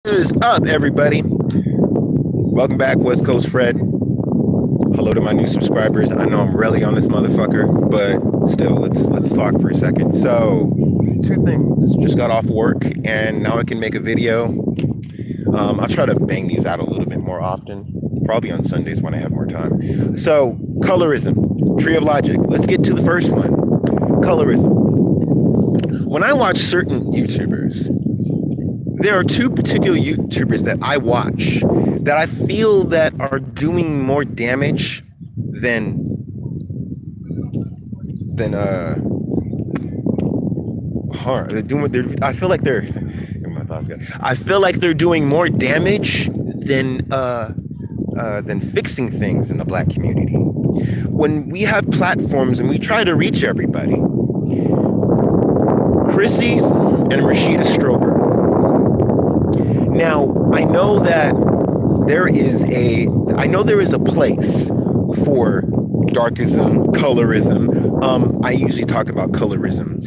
What is up, everybody? Welcome back, West Coast Fred. Hello to my new subscribers. I know I'm really on this motherfucker, but still, let's talk for a second. So, two things. Just got off work, and now I can make a video. I'll try to bang these out a little bit more often, probably on Sundays when I have more time. So, colorism, tree of logic. Let's get to the first one. Colorism. When I watch certain YouTubers, there are two particular YouTubers that I watch that I feel that are doing more damage than harm. I feel like they're my thoughts go. I feel like they're doing more damage than fixing things in the black community. When we have platforms and we try to reach everybody, Chrissy and Rashida Strober. Now, I know there is a place for darkism, colorism. I usually talk about colorism.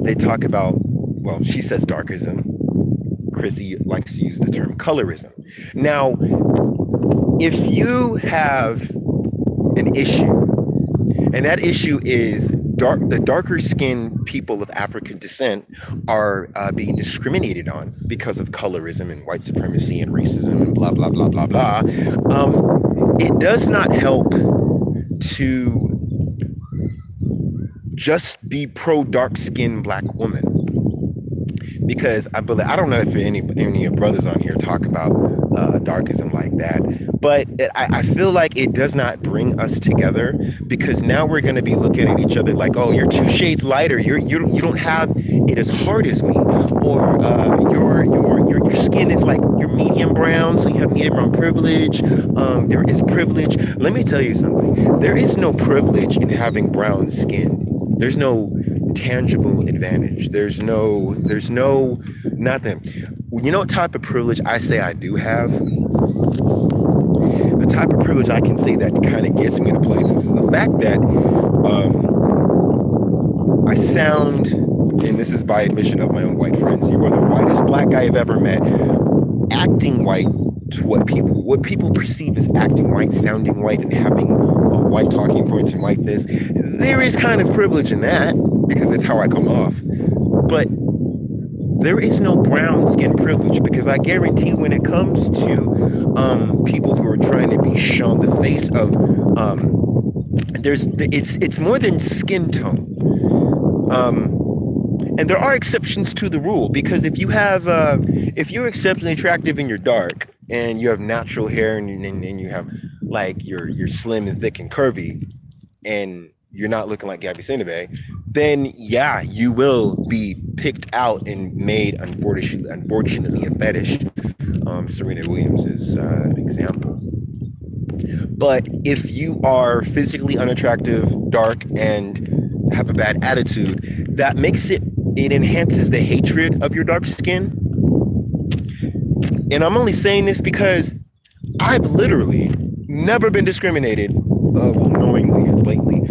They talk about, well, she says darkism. Chrissy likes to use the term colorism. Now, if you have an issue, and that issue is the darker skinned people of African descent are being discriminated on because of colorism and white supremacy and racism and blah, blah, blah, blah, blah. It does not help to just be pro dark skinned black woman. Because I don't know if any of your brothers on here talk about darkism like that, but I feel like it does not bring us together, because now we're going to be looking at each other like, oh, you're 2 shades lighter, you don't have it as hard as me, or your skin is like you're medium brown, so you have medium brown privilege. There is privilege. Let me tell you something. There is no privilege in having brown skin. There's no tangible advantage. There's no nothing. You know what type of privilege I say I do have? The type of privilege I can say that kind of gets me to places is the fact that I sound, and this is by admission of my own white friends, you are the whitest black guy I've ever met, acting white to what people perceive as acting white, sounding white, and having white talking points and white this. There is kind of privilege in that, because it's how I come off. But there is no brown skin privilege, because I guarantee when it comes to people who are trying to be shown the face of it's more than skin tone. And there are exceptions to the rule, because if you're exceptionally attractive and you're dark and you have natural hair and you have like you're slim and thick and curvy and you're not looking like Gabby Sidibe, then yeah, you will be picked out and made, unfortunately, a fetish. Serena Williams is an example. But if you are physically unattractive, dark, and have a bad attitude, that makes it enhances the hatred of your dark skin. And I'm only saying this because I've literally never been discriminated, knowingly or blatantly,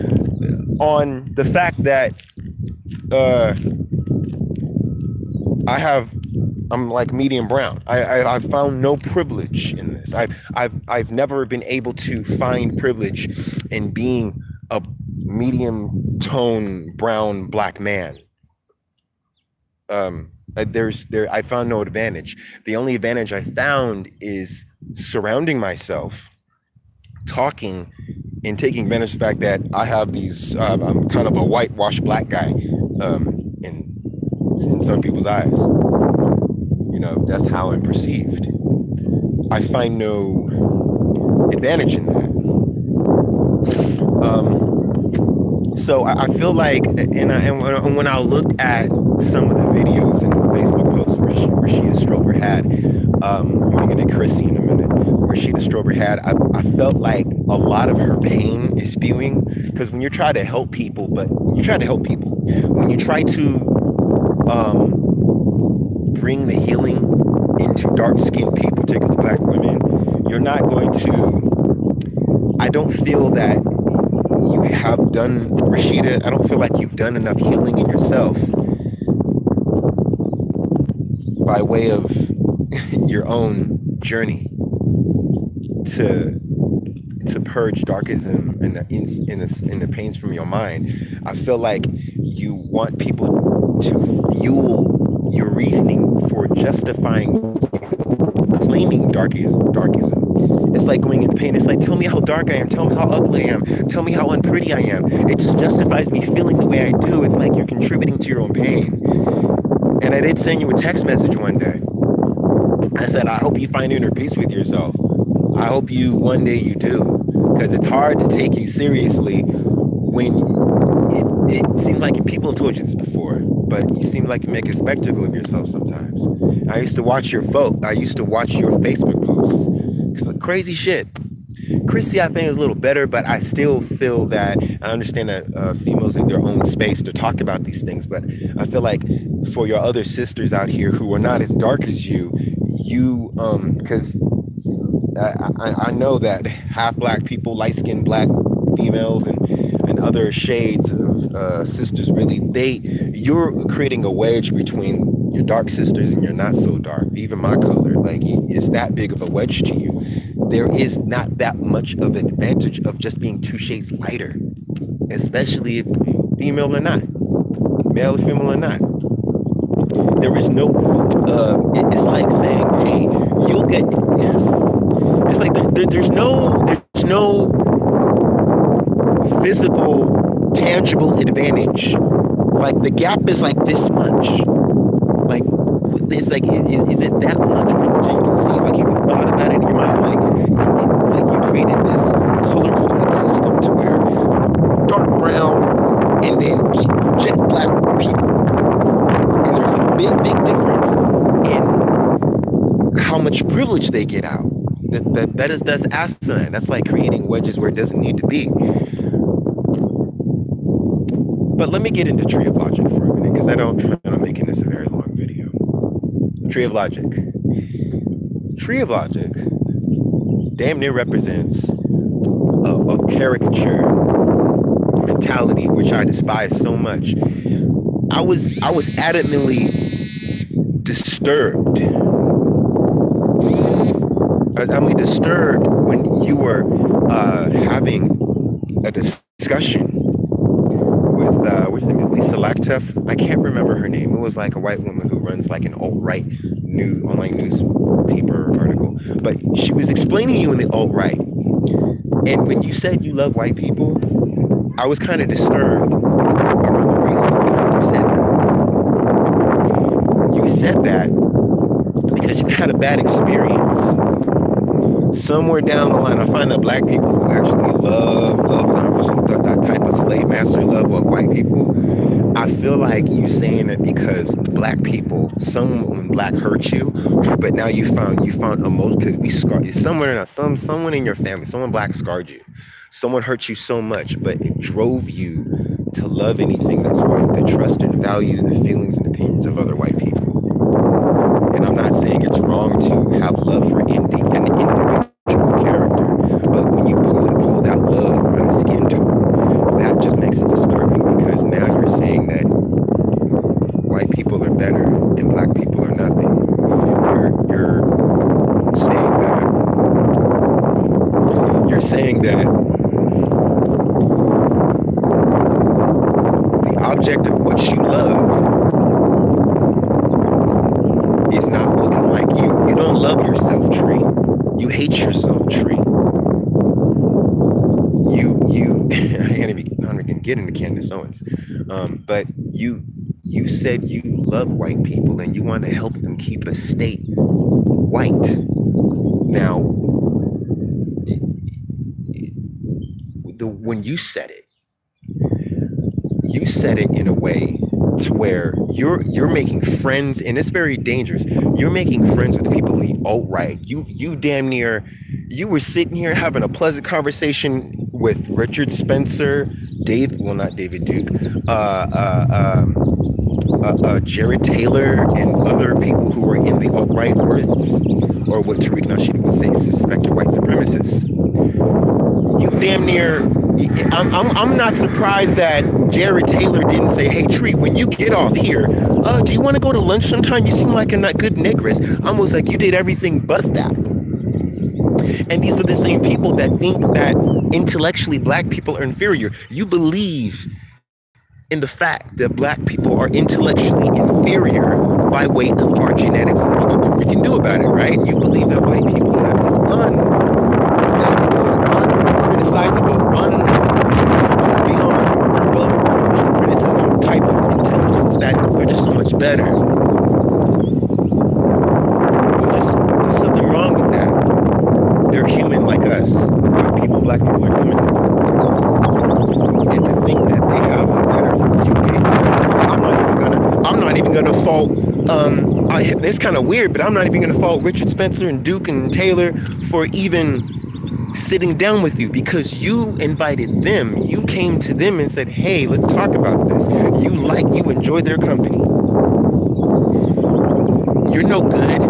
on the fact that I'm like medium brown. I've found no privilege in this. I've never been able to find privilege in being a medium tone brown black man. I found no advantage. The only advantage I found is surrounding myself, talking, and taking advantage of the fact that I have these, I'm kind of a whitewashed black guy in some people's eyes. You know, that's how I'm perceived. I find no advantage in that. So I feel like, and when I looked at some of the videos and Facebook posts where Rashida Strober had, I'm going to get to Chrissy in a minute, Rashida Strober had, I felt like a lot of her pain is spewing, because when you try to help people, when you try to bring the healing into dark-skinned people, particularly black women, you're not going to, I don't feel that you have done, Rashida, I don't feel like you've done enough healing in yourself by way of your own journey to purge darkism and the pains from your mind. I feel like you want people to fuel your reasoning for justifying claiming darkism. It's like going in pain. It's like, tell me how dark I am, tell me how ugly I am, tell me how unpretty I am. It just justifies me feeling the way I do. It's like you're contributing to your own pain. And I did send you a text message one day. I said, I hope you find inner peace with yourself. I hope one day you do. Because it's hard to take you seriously when it seems like people have told you this before, but you seem like you make a spectacle of yourself sometimes. I used to watch your Facebook posts. It's crazy shit. Chrissy, I think, is a little better, but I still feel that I understand that females need their own space to talk about these things. But I feel like for your other sisters out here who are not as dark as you, because I know that half black people, light-skinned black females, and other shades of sisters, really, you're creating a wedge between your dark sisters and your not so dark. Even my color, like, it's that big of a wedge to you. There is not that much of an advantage of just being 2 shades lighter, especially if female or not, male or female or not. There is no, it's like saying, hey, you'll get, it's like there's no physical, tangible advantage. Like, the gap is like this much. Like, it's like, is it that much privilege you can see? Like, if you thought about it in your mind, like you created this color-coded system to where dark brown and then jet black people. And there's a big difference in how much privilege they get out. That's asinine. That's like creating wedges where it doesn't need to be. But let me get into Tree of Logic for a minute, because I don't plan on making this a very long video. Tree of Logic. Tree of Logic damn near represents a caricature mentality, which I despise so much. I was adamantly disturbed. I'm disturbed when you were having a discussion with what's her name, Lisa Lactuff. I can't remember her name. It was like a white woman who runs like an alt-right online newspaper article. But she was explaining you in the alt-right. And when you said you love white people, I was kind of disturbed around the reason why you said that. Because you had a bad experience. Somewhere down the line, I find that black people who actually love that type of slave master love of white people. I feel like you saying it because black people, someone black hurt you, but now you found emotion, because we scarred someone in your family, someone black scarred you, someone hurt you so much, but it drove you to love anything that's white, to trust and value the feelings and opinions of other white people. And I'm not saying it's wrong to have love for an individual character, but when you pull that love on a skin tone, that just makes it disturbing, because now you're saying that white people are better and black people are nothing. You're saying that the object of what you love is not looking like you. You don't love yourself, Tree. You hate yourself, Tree. I'm not gonna get into Candace Owens, but you said you love white people and you want to help them keep a state white. Now, when you said it in a way to where you're making friends, and it's very dangerous. You're making friends with people in the alt-right. You damn near, you were sitting here having a pleasant conversation with Richard Spencer, not David Duke, Jared Taylor, and other people who were in the alt-right, or what Tariq Nasheed would say, suspected white supremacists. You damn near, I'm not surprised that Jared Taylor didn't say, "Hey Tree, when you get off here, do you want to go to lunch sometime? You seem like a not good negress." Almost like you did everything but that. And these are the same people that think that intellectually black people are inferior. You believe in the fact that black people are intellectually inferior by way of our genetics. And there's nothing we can do about it, right? And you believe that white people have this uncriticizable, beyond above criticism type of intelligence that they're just so much better. There's something wrong with that. They're human like us. White people, black people are human. And to think that they have a better I'm not even gonna fault it's kind of weird, but I'm not even gonna fault Richard Spencer and Duke and Taylor for even sitting down with you, because you invited them. You came to them and said, hey, let's talk about this. You enjoy their company. You're no good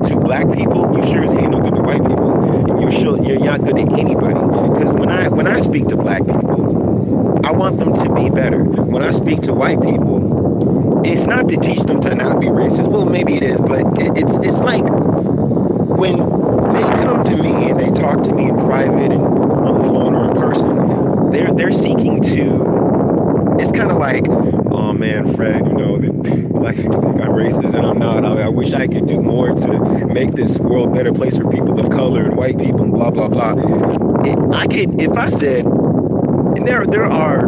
to black people. You sure as hell no good to white people. And you're not good to anybody. Because when I speak to black people, I want them to be better. When I speak to white people, it's not to teach them to not be racist. Well, maybe it is, but it's like when they come to me and they talk to me in private and on the phone or in person, they're seeking to. It's kind of like, oh man, Fred, that black people think I'm racist and I'm not. I wish I could do more to make this world a better place for people of color and white people and blah blah blah. I could, if I said, and there are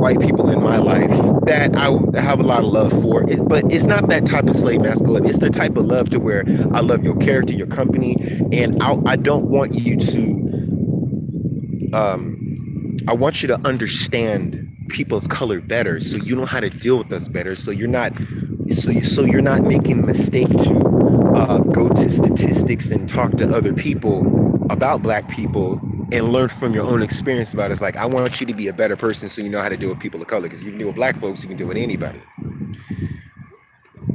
white people in my life that I have a lot of love for, but it's not that type of slave masculine. It's the type of love to where I love your character, your company, and I don't want you to. I want you to understand people of color better, so you know how to deal with us better. So you're not, you're not making the mistake to go to statistics and talk to other people about black people and learn from your own experience about it. It's like, I want you to be a better person so you know how to deal with people of color, because you can deal with black folks, you can deal with anybody.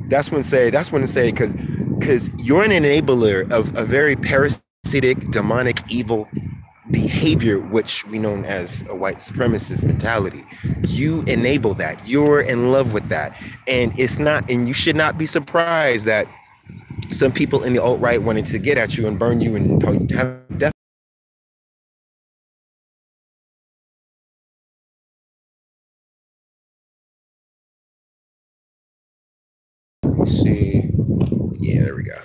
That's when to say, because you're an enabler of a very parasitic, demonic, evil behavior, which we know as a white supremacist mentality. You enable that. You're in love with that. And you should not be surprised that some people in the alt-right wanted to get at you and burn you and have death. Let's see. Yeah, there we go.